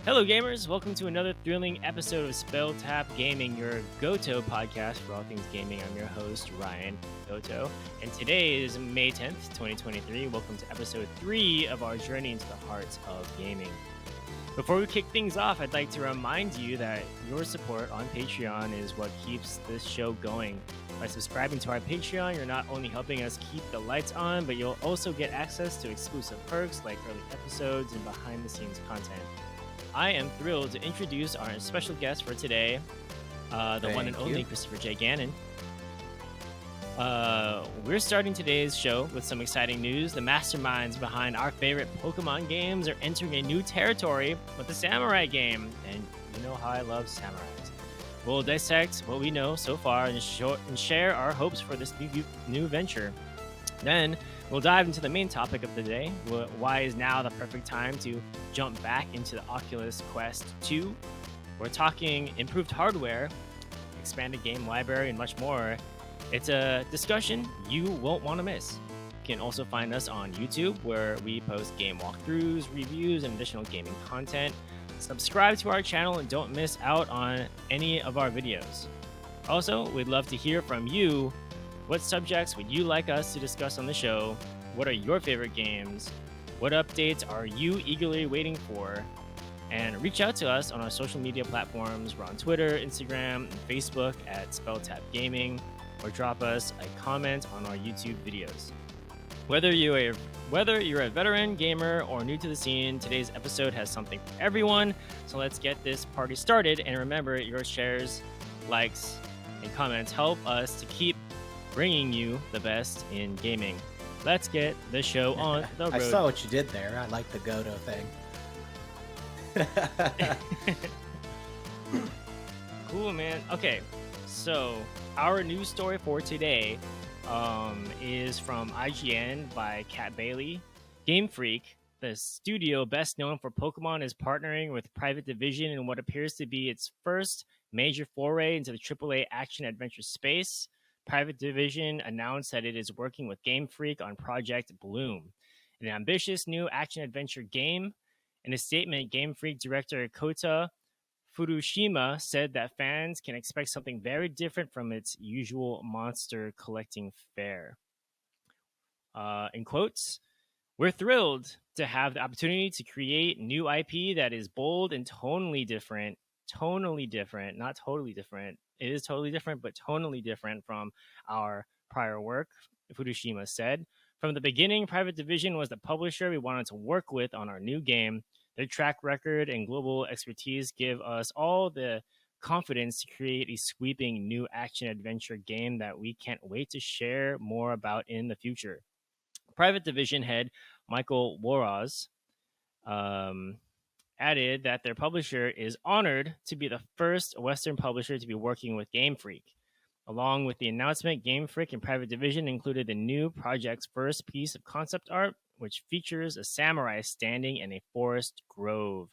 Hello, gamers! Welcome to another thrilling episode of Spell Tap Gaming, your Goto podcast for all things gaming. I'm your host, Ryan Goto, and today is May 10th, 2023. Welcome to episode 3 of our journey into the heart of gaming. Before we kick things off, I'd like to remind you that your support on Patreon is what keeps this show going. By subscribing to our Patreon, you're not only helping us keep the lights on, but you'll also get access to exclusive perks like early episodes and behind-the-scenes content. I am thrilled to introduce our special guest for today, the one and only Christopher J. Gannon. We're starting today's show with some exciting news. The masterminds behind our favorite Pokemon games are entering a new territory with the Samurai game, and you know how I love samurais. We'll dissect what we know so far and share our hopes for this new venture. Then we'll dive into the main topic of the day. Why is now the perfect time to jump back into the Oculus Quest 2? We're talking improved hardware, expanded game library, and much more. It's a discussion you won't want to miss. You can also find us on YouTube, where we post game walkthroughs, reviews, and additional gaming content. Subscribe to our channel and don't miss out on any of our videos. Also, we'd love to hear from you. What subjects would you like us to discuss on the show? What are your favorite games? What updates are you eagerly waiting for? And reach out to us on our social media platforms. We're on Twitter, Instagram, and Facebook at SpellTap Gaming, or drop us a comment on our YouTube videos. Whether you're a veteran gamer or new to the scene, today's episode has something for everyone. So let's get this party started. And remember, your shares, likes, and comments help us to keep bringing you the best in gaming. Let's get the show on the road. I saw what you did there. I like the Goto thing. Cool, man. Okay, so our news story for today is from IGN by Kat Bailey. Game Freak, the studio best known for Pokemon, is partnering with Private Division in what appears to be its first major foray into the AAA action-adventure space. Private Division announced that it is working with Game Freak on Project Bloom, an ambitious new action-adventure game. In a statement, Game Freak director Kota Furushima said that fans can expect something very different from its usual monster collecting fare. In quotes, "We're thrilled to have the opportunity to create new IP that is bold and tonally different, not totally different. It is totally different, but tonally different from our prior work," Furushima said. "From the beginning, Private Division was the publisher we wanted to work with on our new game. Their track record and global expertise give us all the confidence to create a sweeping new action-adventure game that we can't wait to share more about in the future." Private Division head Michael Woraz added that their publisher is honored to be the first Western publisher to be working with Game Freak. Along with the announcement, Game Freak and Private Division included the new project's first piece of concept art, which features a samurai standing in a forest grove.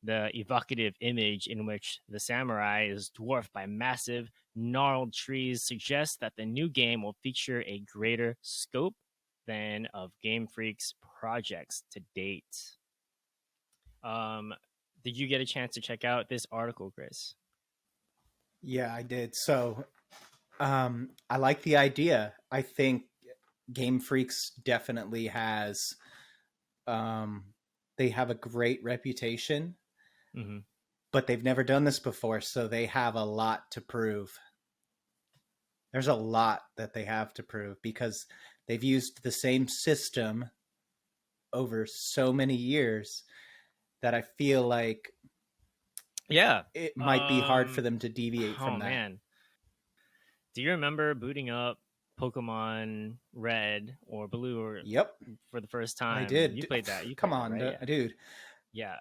The evocative image in which the samurai is dwarfed by massive, gnarled trees suggests that the new game will feature a greater scope than of Game Freak's projects to date. Did you get a chance to check out this article, Chris? Yeah, I did. So I like the idea. I think Game Freaks definitely has they have a great reputation, but they've never done this before, so they have a lot to prove. There's a lot that they have to prove because they've used the same system over so many years that I feel like it might be hard for them to deviate from that. Man. Do you remember booting up Pokemon Red or Blue or for the first time? I did. You played that. Come on, right? Dude. Yeah.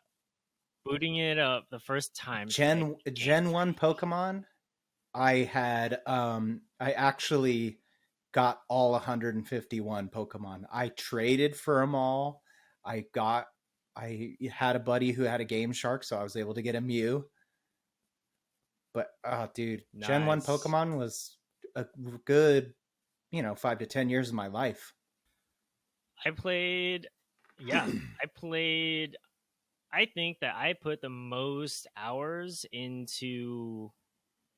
Booting it up the first time. Gen 1 Pokemon, I had I actually got all 151 Pokemon. I traded for them all. I had a buddy who had a Game Shark, so I was able to get a Mew. But, dude, nice. Gen 1 Pokemon was a good, 5 to 10 years of my life. I played I think that I put the most hours into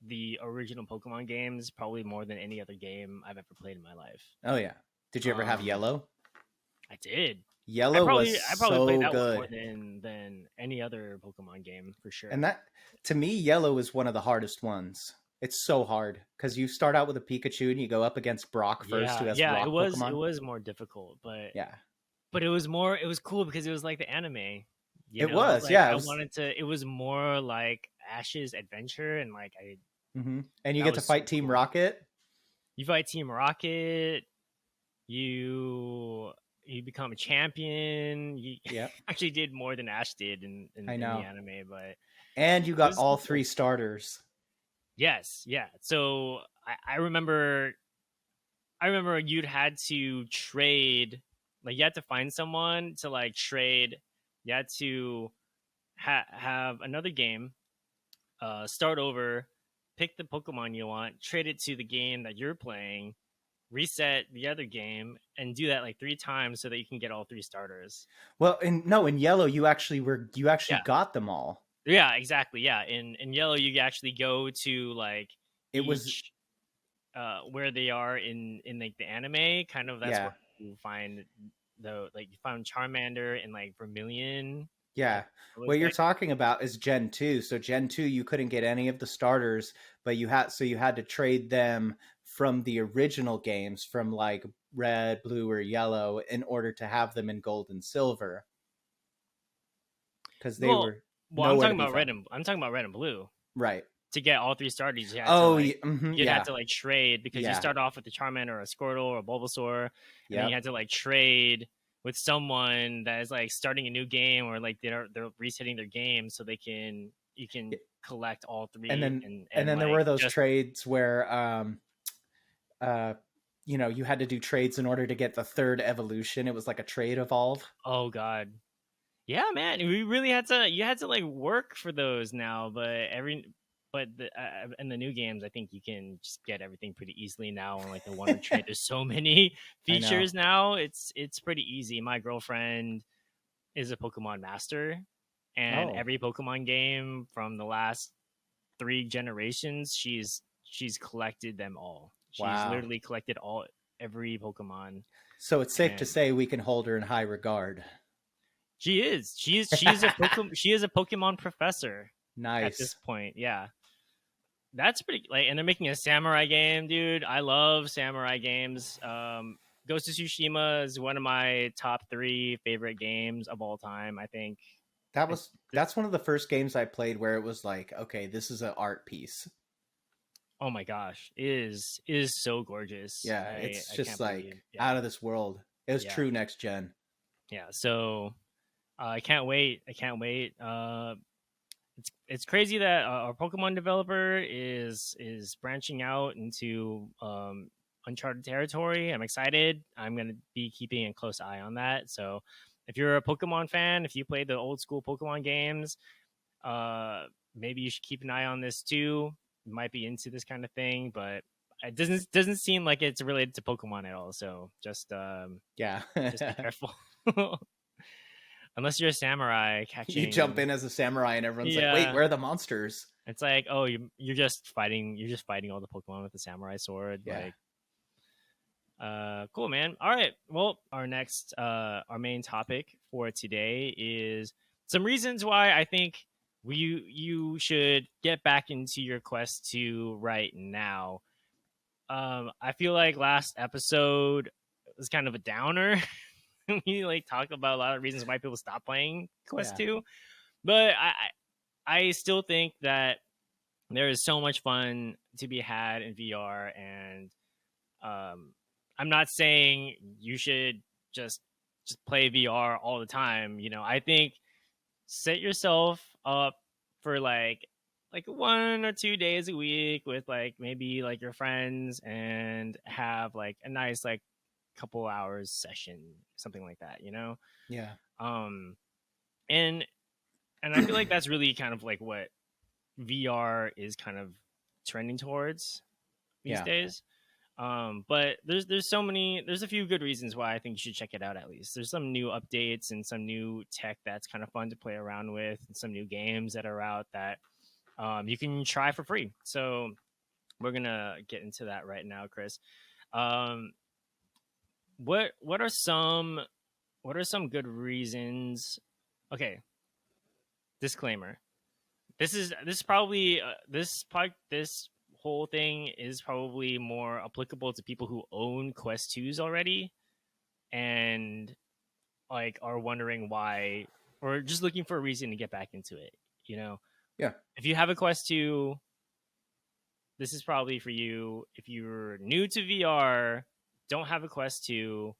the original Pokemon games, probably more than any other game I've ever played in my life. Oh yeah. Did you ever have Um, Yellow? I did. Yellow was I probably played so that one more good. than any other Pokemon game for And sure. that, to me, Yellow is one of the hardest ones. It's so hard because you start out with a Pikachu and you go up against Brock first, who Yeah, has yeah, rock it Pokemon. was more difficult, but Yeah. it was cool because it was like the anime. You It know, was, like yeah. It I was, wanted to. It was more like Ash's adventure, and like I and you that get to was so fight Team cool. Rocket. You fight Team Rocket. You you become a champion. You Yep, actually did more than Ash did I in the know. anime, but And you it got was all cool. three starters. Yes, yeah. So I remember you'd had to trade, like you had to find someone to like trade. You had to have another game, start over, pick the Pokemon you want, trade it to the game that you're playing, reset the other game, and do that like 3 times so that you can get all 3 starters. Well, in Yellow, you actually Yeah, got them all. yeah, exactly. Yeah, in yellow, you actually go to like It was, each where they are in like the anime. Kind of that's where yeah, you find the like you found Charmander in like Vermilion. yeah. It What looks you're like. talking about is Gen 2. So Gen 2, you couldn't get any of the starters, but you had to trade them from the original games, from like red, blue, or yellow, in order to have them in gold and silver, because they Well, were nowhere to be found. I'm talking about red and blue. Right. To get all 3 starters, you had to Oh, like you'd have yeah, to like trade because you yeah, start off with a Charmander or a Squirtle or a Bulbasaur, and then you yep. had to like trade with someone that is like starting a new game or like they're resetting their game so they can you can collect all And three then and there were like those just trades where uh you had to do trades in order to get the third evolution. It was like a trade evolve. oh god. Yeah, man, we really had to. You had to like work for those now, but in the new games, I think you can just get everything pretty easily now. On like the Wonder Trade, there's so many I know. features now. It's pretty easy. My girlfriend is a Pokemon master, and Oh, every Pokemon game from the last 3 generations, she's collected them all. She's wow. literally collected every Pokemon, So it's safe to and say we can hold her in high regard. she is. She is a Pokemon professor at this Nice. point. Yeah. That's pretty like and they're making a samurai game, dude. I love samurai games. Ghost of Tsushima is one of my top 3 favorite games of all time, I think. I, That's one of the first games I played where it was like, okay, this is an art piece. oh my gosh, it is so gorgeous. Yeah, it's I just can't believe. like Yeah. out of this world. It was Yeah. true next gen. Yeah. So I can't wait. I can't wait. It's crazy that our Pokemon developer is branching out into uncharted territory. I'm excited. I'm gonna be keeping a close eye on that. So, if you're a Pokemon fan, if you play the old school Pokemon games, uh, maybe you should keep an eye on this too. You might be into this kind of thing, but it doesn't seem like it's related to Pokemon at all. So Yeah. just be careful. Unless you're a samurai You jump catching, in as a samurai and everyone's like, wait, yeah, where are the monsters? it's like, oh, you're just fighting all the Pokemon with the samurai sword. Yeah. Like, cool, man. All right. Well, our main topic for today is some reasons why I think you should get back into your Quest 2 right now. I feel like last episode was kind of a downer. We like talked about a lot of reasons why people stop playing Quest Yeah. 2, but I still think that there is so much fun to be had in VR, and um, I'm not saying you should just play VR all the time. You know, I think set yourself up for like 1 or 2 days a week with like maybe like your friends and have like a nice like couple hours session, something like that. You know, Yeah. um, and I feel like that's really kind of like what VR is kind of trending towards these Yeah. days. But there's a few good reasons why I think you should check it out. At least there's some new updates and some new tech that's kind of fun to play around with, and some new games that are out that you can try for free. So we're gonna get into that right now, Chris. Um, what are some good reasons? Okay, disclaimer. This is probably this whole thing is probably more applicable to people who own Quest 2s already and like are wondering why, or just looking for a reason to get back into it. You know, Yeah. if you have a Quest 2, this is probably for you. If you're new to VR, don't have a Quest 2,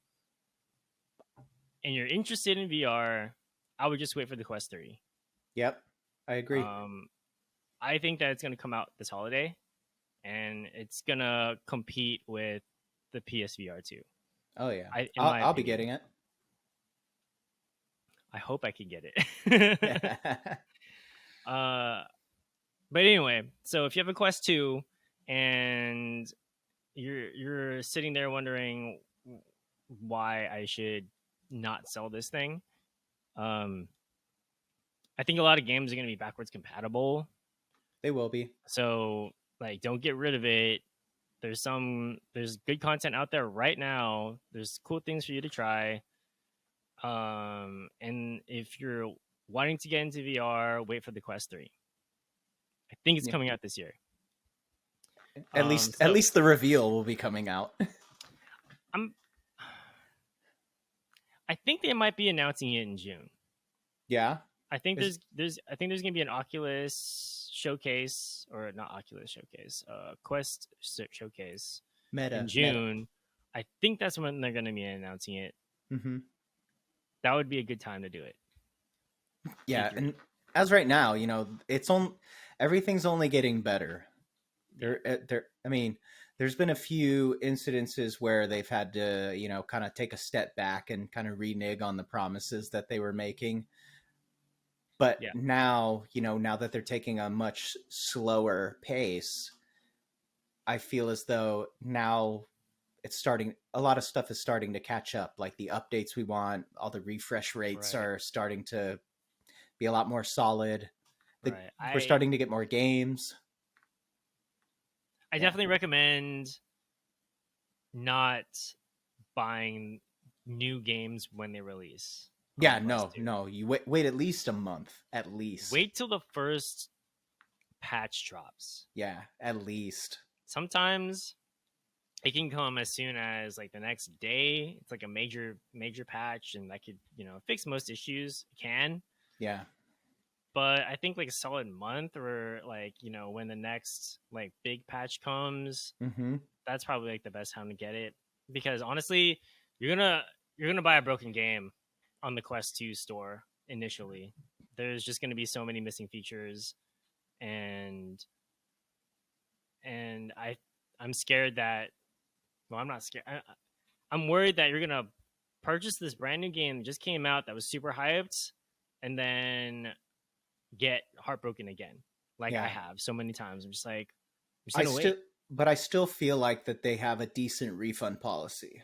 and you're interested in VR, I would just wait for the Quest 3. Yep. I agree. I think that it's going to come out this holiday, and it's going to compete with the PSVR 2. Oh yeah. In my I'll be opinion. getting it. I hope I can get it. But anyway, so if you have a Quest 2 and you're sitting there wondering why I should not sell this thing, I think a lot of games are going to be backwards compatible. They will be. So like, don't get rid of it. There's good content out there right now. There's cool things for you to try. And if you're wanting to get into VR, wait for the Quest 3. I think it's coming out this year. At least the reveal will be coming out. I think they might be announcing it in June. Yeah. I think there's gonna be an Oculus showcase, or not Oculus showcase, Quest showcase in June. Meta. I think that's when they're gonna be announcing it. Mm-hmm. That would be a good time to do it. Yeah, and as right now, everything's only getting better. I mean, there's been a few incidences where they've had to, kind of take a step back and kind of renege on the promises that they were making. But now, now that they're taking a much slower pace, I feel as though now a lot of stuff is starting to catch up. Like the updates we want, all the refresh rates are starting to be a lot more solid. We're starting to get more games. I definitely recommend not buying new games when they release. Yeah, no. You wait at least a month, at least. Wait till the first patch drops. Yeah, at least. Sometimes it can come as soon as like the next day. It's like a major patch, and that could, fix most issues. It can. Yeah. But I think like a solid month, or like, when the next like big patch comes, that's probably like the best time to get it. Because honestly, you're gonna buy a broken game on the Quest 2 store initially. There's just gonna be so many missing features, and I'm scared that, well, I'm not scared. I'm worried that you're gonna purchase this brand new game that just came out that was super hyped, and then get heartbroken again, like I have so many times. I'm just like, but I still feel like that they have a decent refund policy.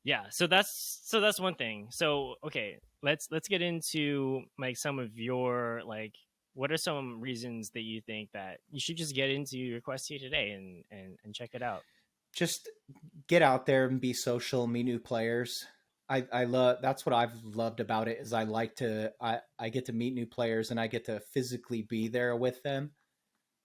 Yeah, so that's one thing. So okay, let's get into like some of your, like, what are some reasons that you think that you should just get into your Quest 2 today and check it out? Just get out there and be social, meet new players. I love, that's what I've loved about it, is I get to meet new players and I get to physically be there with them,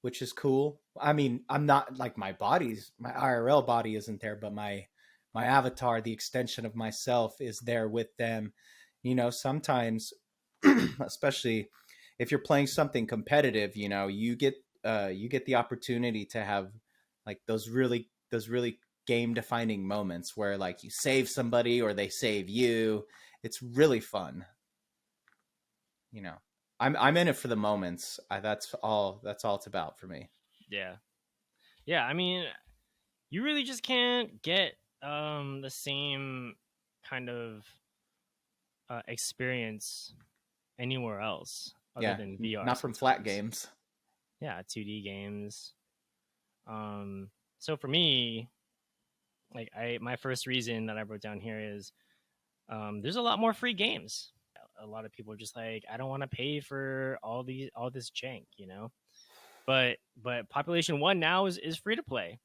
which is cool. I mean, I'm not like my IRL body isn't there, but my avatar, the extension of myself, is there with them. Sometimes, especially if you're playing something competitive, you get the opportunity to have like those really game defining moments where like you save somebody or they save you. It's really fun. I'm in it for the moments. That's all it's about for me. Yeah. I mean, you really just can't get the same kind of experience anywhere else other than VR. Not from flat games. Yeah, 2D games. So for me, Like my first reason that I wrote down here is there's a lot more free games. A lot of people are just like, I don't want to pay for all this jank, you know. But Population One now is free to play.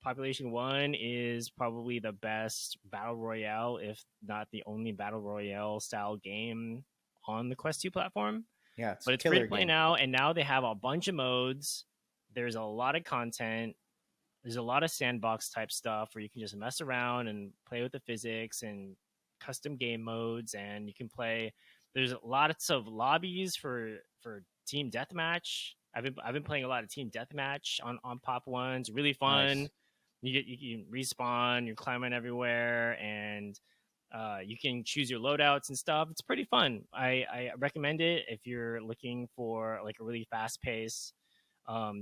Population One is probably the best battle royale, if not the only battle royale style game on the Quest 2 platform. Yeah, it's a But it's free to killer play game. now, and now they have a bunch of modes. There's a lot of content. There's a lot of sandbox type stuff where you can just mess around and play with the physics and custom game modes, and you can play. There's lots of lobbies for team deathmatch. I've been playing a lot of team deathmatch on Pop Ones. Really fun. Nice. You can respawn. You're climbing everywhere, and you can choose your loadouts and stuff. It's pretty fun. I recommend it if you're looking for like a really fast pace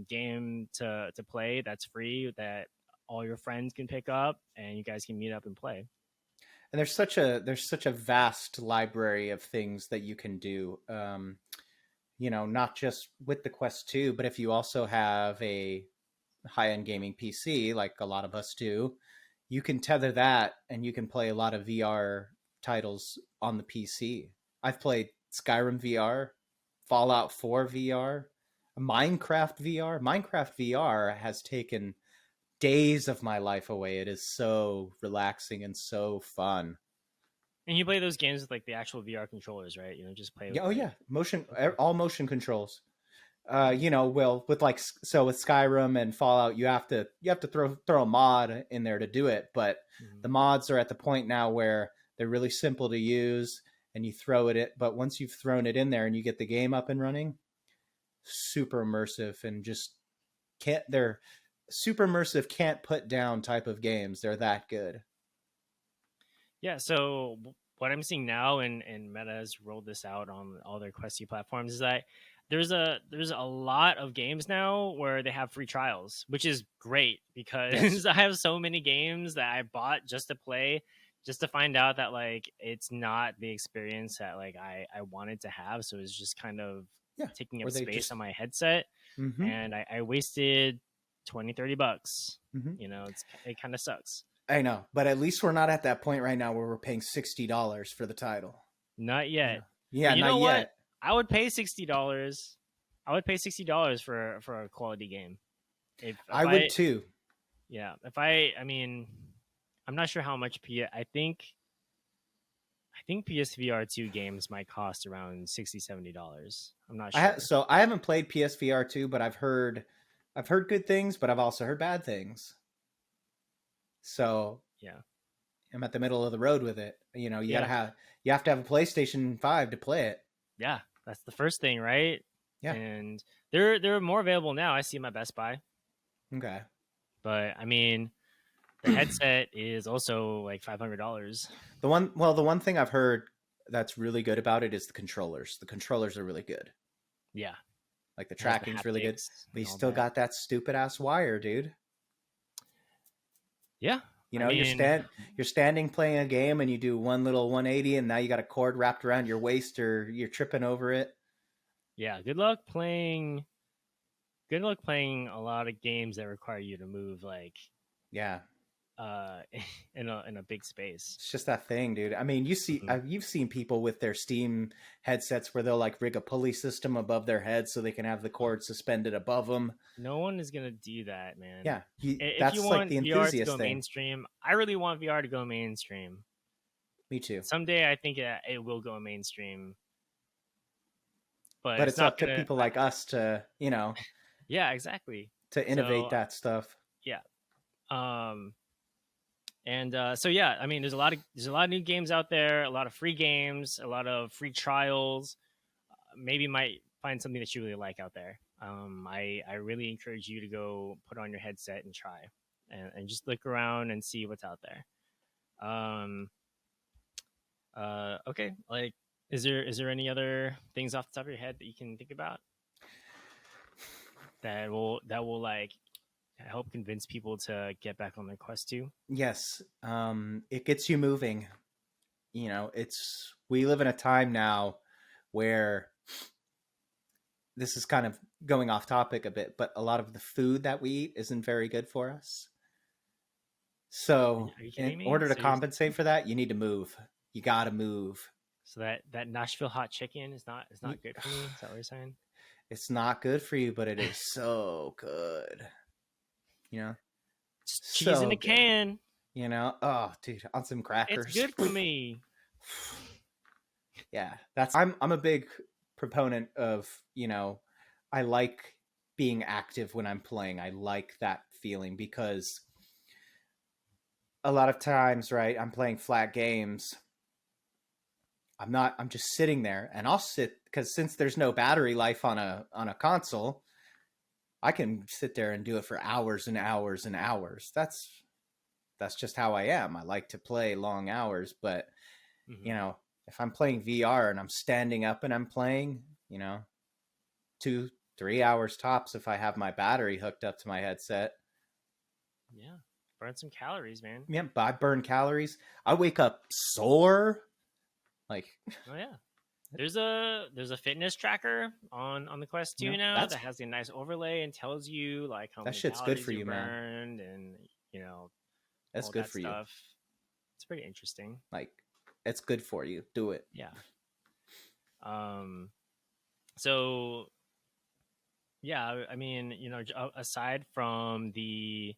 game to play that's free that all your friends can pick up and you guys can meet up and play. And there's such a vast library of things that you can do. Not just with the Quest 2, but if you also have a high-end gaming PC, like a lot of us do, you can tether that and you can play a lot of VR titles on the PC. I've played Skyrim VR, Fallout 4 VR, Minecraft VR. Minecraft VR has taken days of my life away. It is so relaxing and so fun. And you play those games with like the actual VR controllers, right? You know, just play Yeah, with oh like yeah, motion, okay. all motion controls. Nice. Well, with like so with Skyrim and Fallout, you have to throw a mod in there to do it, but Mm-hmm. the mods are at the point now where they're really simple to use and you throw it. But once you've thrown it in there and you get the game up and running, super immersive and just can't they're super immersive, can't put down type of games. They're that good. Yeah, so what I'm seeing now, and Meta has rolled this out on all their Questy platforms, is that there's a lot of games now where they have free trials, which is great Yes. because I have so many games that I bought just to play, just to find out that like it's not the experience that like I wanted to have. So it's just kind of Yeah. taking Or up they space just on my headset, mm-hmm. and I wasted 20-30 bucks. Mm-hmm. You know, it kind of sucks. I know, but at least we're not at that point right now where we're paying $60 for the title. Not You know? yet. Yeah, But you not know what? yet. I would pay $60. I would pay $60 for a quality game. If I would I too. yeah, if I mean, I'm not sure how much I think PSVR 2 games might cost around $60-$70. I'm not sure. So I haven't played PSVR 2, but I've heard good things, but I've also heard bad things. So Yeah. I'm at the middle of the road with it. Yeah. You have to have a PlayStation 5 to play it. Yeah. That's the first thing, right? Yeah. And they're more available now. I see them at Best Buy. Okay. But I mean, the headset is also like $500. The one thing I've heard that's really good about it is the controllers. The controllers are really good. Yeah. Like the It has the tracking's really good, haptics but you and all still that. got that stupid ass wire, dude. Yeah. You I know, mean, you're standing playing a game and you do one little 180 and now you got a cord wrapped around your waist or you're tripping over it. yeah, good luck playing a lot of games that require you to move like Yeah. uh in a big space. It's just that thing, dude. I mean, Mhm. you've seen people with their Steam headsets where they'll like rig a pulley system above their head so they can have the cord suspended above them. No one is going to do that, man. Yeah, If you that's like want the VR to enthusiast go thing. mainstream, I really want VR to go mainstream. Me too. Someday I think it will go mainstream, but But it's it's not up to going to people like us to, yeah, exactly. to innovate So, that stuff. yeah. Um And so yeah, I mean, there's a lot of new games out there, a lot of free games, a lot of free trials. Maybe you might find something that you really like out there. I really encourage you to go put on your headset and try, and just look around and see what's out there. Um, okay, like is there any other things off the top of your head that you can think about that will like help convince people to get back on their Quest 2? Yes, it gets you moving. We live in a time now where this is kind of going off topic a bit, but a lot of the food that we eat isn't very good for us. So Are you in kidding me? order to Seriously? compensate for that, you need to move. You got to move. So that Nashville hot chicken is You- not good for me. Is that what you're saying? It's not good for you, but it is so good. You know, Just cheese in so a good. can. You know, oh, dude, on some It's crackers. good for me. Yeah, I'm a big proponent of, I like being active when I'm playing. I like that feeling because a lot of times, right, I'm playing flat games. I'm just sitting there and I'll sit because since there's no battery life on a console, I can sit there and do it for hours and hours and hours. That's just how I am. I like to play long hours, but you Hmm. know, if I'm playing VR and I'm standing up and I'm playing, 2-3 hours tops if I have my battery hooked up to my headset. Yeah, burn some calories, man. Yeah, but I burn calories. I wake up sore. Like, Oh yeah. There's a fitness tracker on the Quest 2 now that's that has a nice overlay and tells you like how that many shit's good for calories you you, man. burned and you know That's all good that for you. stuff. It's pretty interesting. Like, it's good for you. Do it. Yeah. Um. So yeah, I mean, aside from the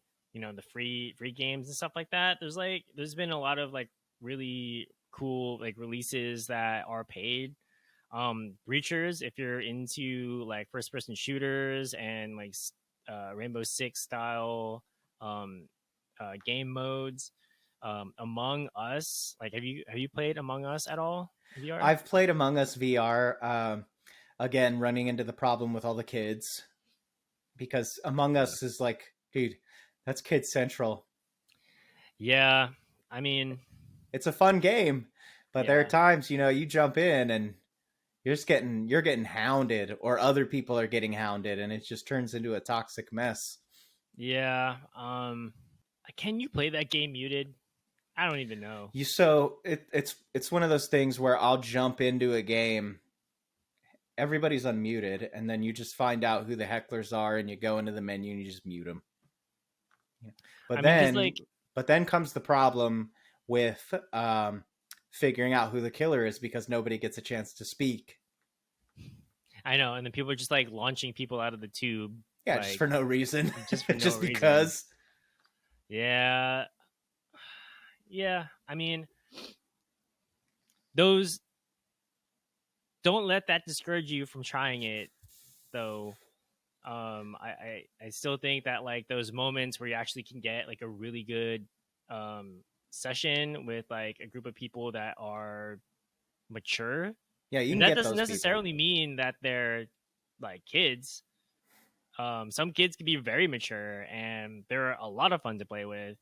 free games and stuff like that, there's been a lot of like really cool like releases that are paid. Breachers, if you're into like first person shooters and like Rainbow Six style um game modes. Among Us, like have you played Among Us at all in VR? I've played Among Us VR. Again, running into the problem with all the kids because Among Yeah. Us is like, dude, that's Kid Central. Yeah, I mean, It's a fun game, but there are yeah. times, you jump in and you're getting hounded or other people are getting hounded and it just turns into a toxic mess. Yeah. Can you play that game muted? I don't even know. It's one of those things where I'll jump into a game, everybody's unmuted, and then you just find out who the hecklers are and you go into the menu and you just mute them. Yeah. But I mean, because then like but then comes the problem with figuring out who the killer is because nobody gets a chance to speak. I know, and then people are just like launching people out of the tube, Yeah, just like for no reason. just for no Just reason. because. Yeah, yeah. I mean, those don't let that discourage you from trying it, though. I still think that like those moments where you actually can get like a really good session with like a group of people that are mature. Yeah, you And can that get doesn't those people. necessarily mean that they're like kids. Some kids can be very mature and they're a lot of fun to play with.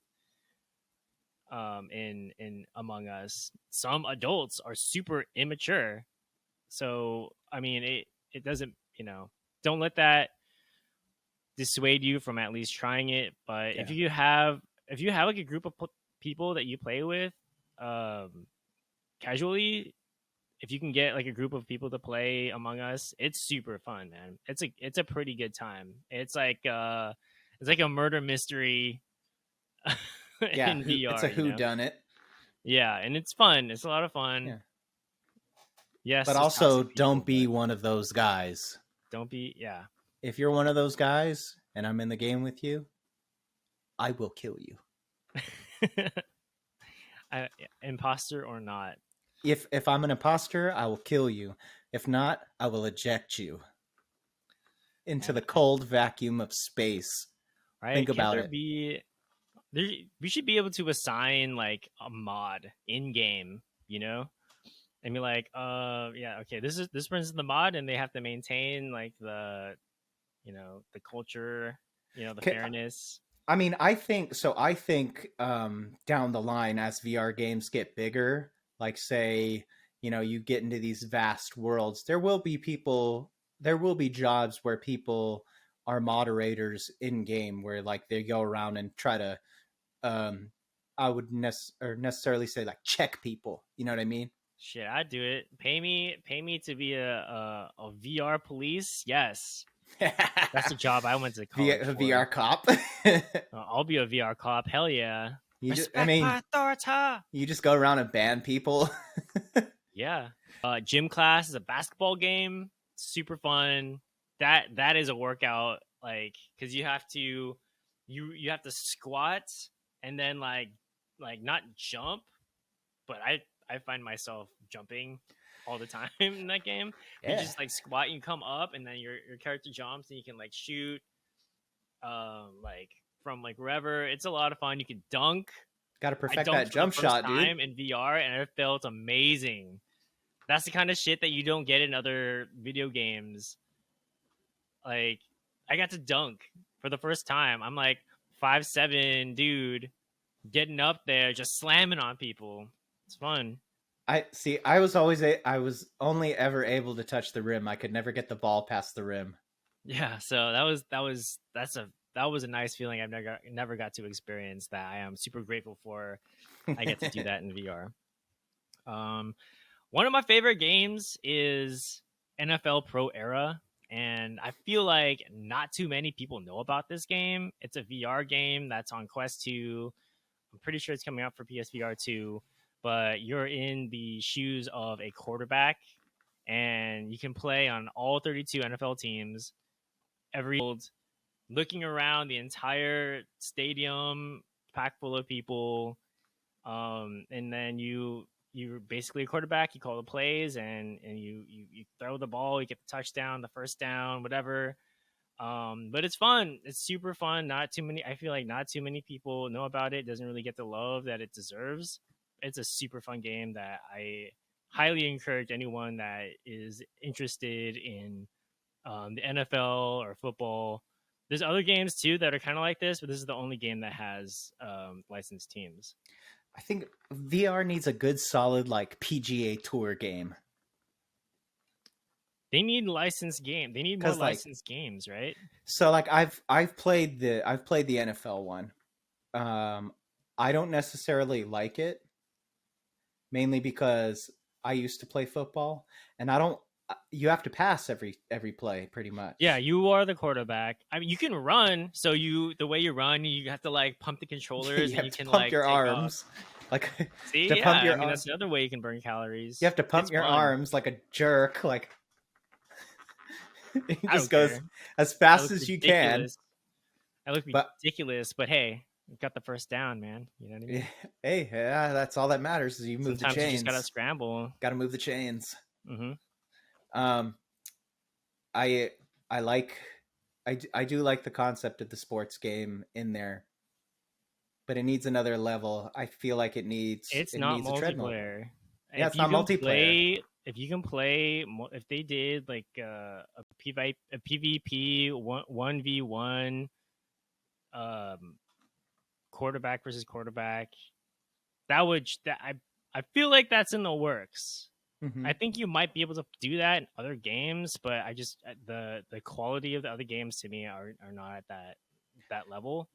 In Among Us, some adults are super immature. So I mean, it doesn't don't let that dissuade you from at least trying it. But Yeah. if you have like a group of people that you play with, casually, if you can get like a group of people to play Among Us, it's super fun, man. It's a pretty good time. It's like a murder mystery Yeah, in it's a VR, who done it. Yeah, and it's fun. It's a lot of Yeah. fun. Yes, But there's also toxic don't people, be but one of those guys. don't be. Yeah, If you're one of those guys and I'm in the game with you, I will kill you. imposter or not, If I'm an imposter, I will kill you. If not, I will eject you into the and cold vacuum of space. right? Think Can't about there it. be? There, we should be able to assign like a mod in game, and be like, yeah, okay, this person's the mod, and they have to maintain like the culture, the fairness. I mean, I think down the line as VR games get bigger, like say, you get into these vast worlds, there will be jobs where people are moderators in game where like they go around and try to um I would necessarily say like check people. You know what I mean? Shit, I'd do it. Pay me to be a VR police. Yes, that's the job I went to college for. VR cop. I'll be a VR cop. Hell yeah. Respect my authority. you just go around and ban people. Yeah. Gym class is a basketball game. Super fun. That is a workout, like, because you have to squat and then like not jump, but I find myself jumping all the time in that game. You Yeah, just like squat and you come up, and then your character jumps and you can like shoot, like from like wherever. It's a lot of fun. You can dunk. got to I perfect dunked that for the jump first shot, dude. time in VR, and it felt amazing. That's the kind of shit that you don't get in other video games. Like, I got to dunk for the first time. I'm like 5'7" dude getting up there just slamming on people. It's fun. I see. I was only ever able to touch the rim. I could never get the ball past the rim. Yeah, so that was a nice feeling. I've never got to experience that. I am super grateful for I get to do that in VR. One of my favorite games is NFL Pro Era, and I feel like not too many people know about this game. It's a VR game that's on Quest 2. I'm pretty sure it's coming out for PSVR 2, but you're in the shoes of a quarterback, and you can play on all 32 NFL teams, every field, looking around the entire stadium, packed full of people. And then you're basically a quarterback. You call the plays, and you throw the ball. You get the touchdown, the first down, whatever. But it's fun. It's super fun. Not too many. I feel like not too many people know about it. It doesn't really get the love that it deserves. It's a super fun game that I highly encourage anyone that is interested in the NFL or football. There's other games too that are kind of like this, but this is the only game that has licensed teams. I think VR needs a good, solid like PGA Tour game. They need licensed game. They need more licensed games, right? So like I've played the NFL one. I don't necessarily like it, mainly because I used to play football, and I don't. You have to pass every play, pretty much. Yeah, you are the quarterback. I mean, you can run. So the way you run, you have to like pump the controllers, and you can pump like your take arms, off. like See, to yeah, pump your. I mean that's the other way you can burn calories. You have to pump It's your fun. arms like a jerk, like it I just don't goes care. as fast as you can. I look ridiculous, but hey, you got the first down, man. You know what I mean? Hey, yeah, that's all that matters is you move Sometimes the chains. you just gotta scramble. Gotta move the chains. Mm-hmm. I do like the concept of the sports game in there, but it needs another level. I feel like it needs not needs a treadmill. multiplayer. Yeah, it's not multiplayer. If they did like a PvP 1v1 quarterback versus quarterback, I feel like that's in the works. Mm-hmm. I think you might be able to do that in other games, but I just the quality of the other games to me are not at that level.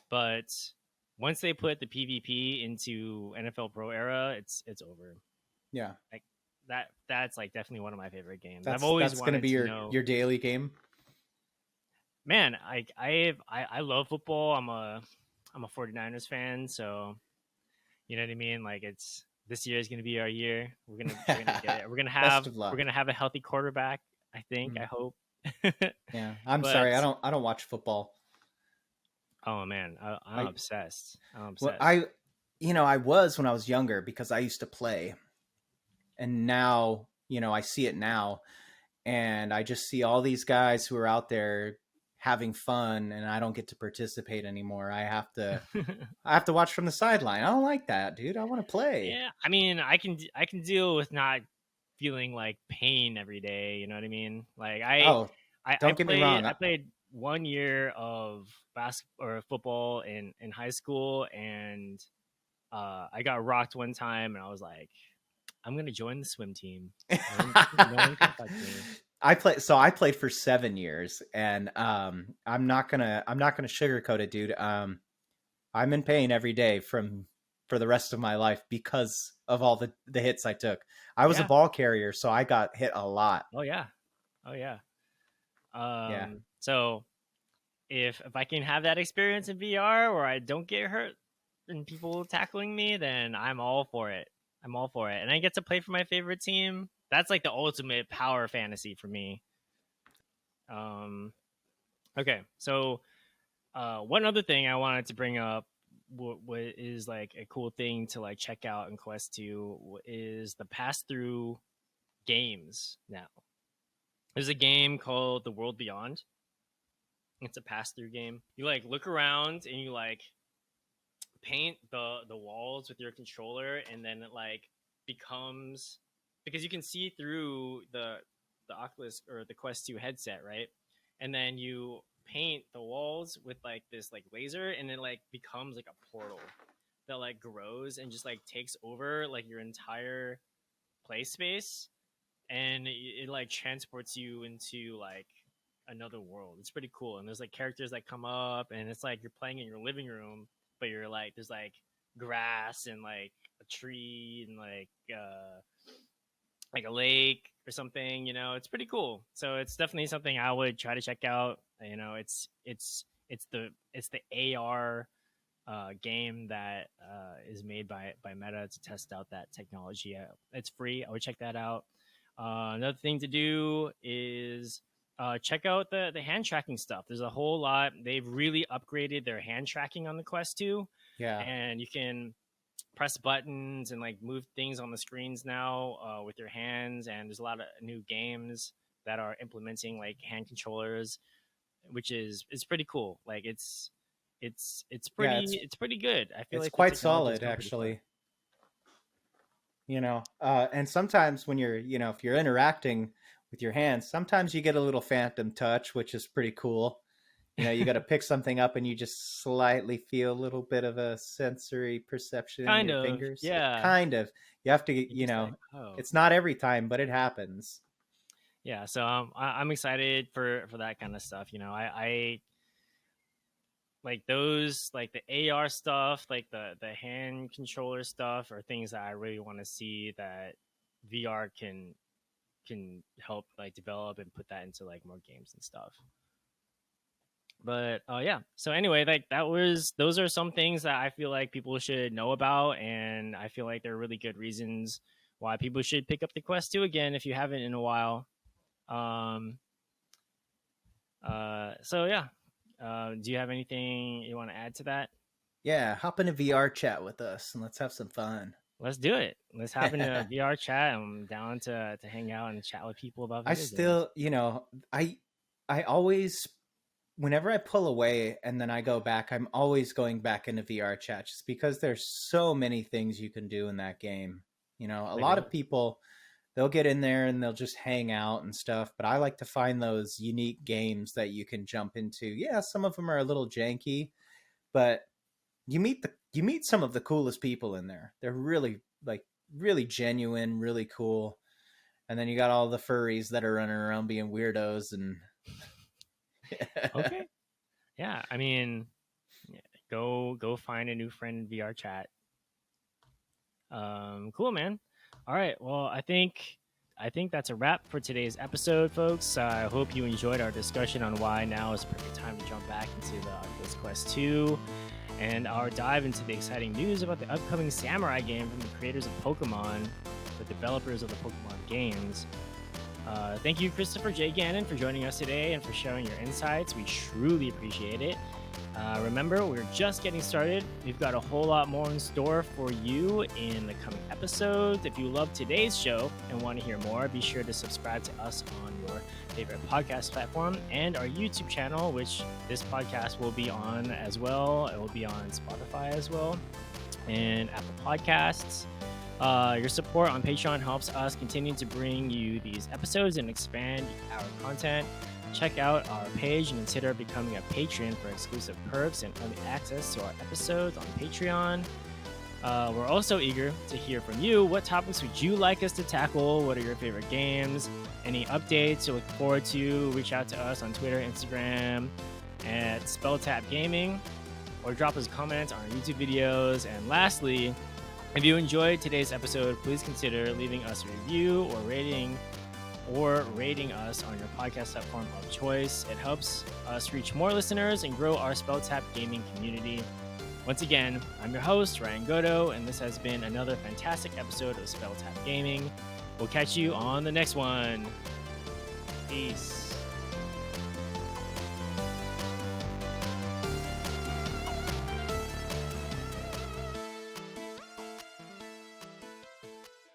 But once they put the PvP into NFL Pro Era, it's over. Yeah, like that's like definitely one of my favorite games. I've always that's going to be your daily game. Man, I love football. I'm a 49ers fan, so you know what I mean. Like this year is going to be our year. We're gonna get it. We're gonna have a healthy quarterback. I think. Mm-hmm. I hope. Yeah, I'm sorry. I don't watch football. Oh man, I'm obsessed. Well, I was when I was younger because I used to play, and now I see it now, and I just see all these guys who are out there having fun, and I don't get to participate anymore. I have to watch from the sideline. I don't like that, dude. I want to play. Yeah, I mean, I can deal with not feeling like pain every day. You know what I mean? Like don't get me wrong. I played 1 year of basketball or football in high school, and I got rocked one time, and I was like, I'm gonna join the swim team. No one can touch me. I played for 7 years, and I'm not gonna sugarcoat it, dude. I'm in pain every day for the rest of my life because of all the hits I took. I was a ball carrier, so I got hit a lot. Oh yeah. So if I can have that experience in VR where I don't get hurt and people tackling me, then I'm all for it. I'm all for it. And I get to play for my favorite team. That's like the ultimate power fantasy for me. Okay, so one other thing I wanted to bring up, what is like a cool thing to like check out in Quest 2 is the pass through games now. There's a game called The World Beyond. It's a pass through game. You like look around and you like paint the walls with your controller, and then it like becomes, because you can see through the Oculus or the Quest 2 headset, right? And then you paint the walls with like this like laser, and it like becomes like a portal that like grows and just like takes over like your entire play space, and it like transports you into like another world. It's pretty cool. And there's like characters that come up, and it's like you're playing in your living room, but you're like there's like grass and like a tree and like a lake or something. You know, it's pretty cool. So it's definitely something I would try to check out. You know, it's the AR game that is made by Meta to test out that technology. It's free. I would check that out. Another thing to do is check out the hand tracking stuff. There's a whole lot. They've really upgraded their hand tracking on the Quest 2. Yeah. And you can press buttons and like move things on the screens now with your hands. And there's a lot of new games that are implementing like hand controllers, which is pretty cool. Like it's pretty good. I feel it's like quite solid, actually. You know, and sometimes when you're, you know, if you're interacting with your hands, sometimes you get a little phantom touch, which is pretty cool. You know, you got to pick something up and you just slightly feel a little bit of a sensory perception in your fingers. Yeah. Kind of. You have to, you know, like, oh. It's not every time, but it happens. Yeah. So I'm excited for that kind of stuff. You know, I like those, like the AR stuff, like the hand controller stuff are things that I really want to see that VR can help like develop and put that into like more games and stuff. But yeah, so anyway, like those are some things that I feel like people should know about, and I feel like they're really good reasons why people should pick up the Quest 2 again if you haven't in a while. So yeah, do you have anything you want to add to that? Yeah, hop in a VR chat with us and let's have some fun. Let's do it. Let's hop into a VR chat. I'm down to hang out and chat with people about video games. You know, I always, whenever I pull away and then I go back, I'm always going back into VR chat just because there's so many things you can do in that game. You know, a lot of people, they'll get in there and they'll just hang out and stuff, but I like to find those unique games that you can jump into. Yeah, some of them are a little janky, but you meet some of the coolest people in there. They're really genuine, really cool. And then you got all the furries that are running around being weirdos and okay. Yeah, I mean, go find a new friend in VR chat. Cool, man. All right. Well, I think that's a wrap for today's episode, folks. I hope you enjoyed our discussion on why now is the perfect time to jump back into the Oculus Quest 2 and our dive into the exciting news about the upcoming Samurai game from the creators of Pokemon, the developers of the Pokemon games. Thank you, Christopher J. Gannon, for joining us today and for sharing your insights. We truly appreciate it. Remember, we're just getting started. We've got a whole lot more in store for you in the coming episodes. If you love today's show and want to hear more, be sure to subscribe to us on your favorite podcast platform and our YouTube channel, which this podcast will be on as well. It will be on Spotify as well and Apple Podcasts. Your support on Patreon helps us continue to bring you these episodes and expand our content. Check out our page and consider becoming a patron for exclusive perks and early access to our episodes on Patreon. We're also eager to hear from you. What topics would you like us to tackle? What are your favorite games? Any updates you look forward to? Reach out to us on Twitter, Instagram, at SpellTap Gaming, or drop us comments on our YouTube videos. And lastly, if you enjoyed today's episode, please consider leaving us a review or rating us on your podcast platform of choice. It helps us reach more listeners and grow our SpellTap Gaming community. Once again, I'm your host, Ryan Goto, and this has been another fantastic episode of Spell Tap Gaming. We'll catch you on the next one. Peace.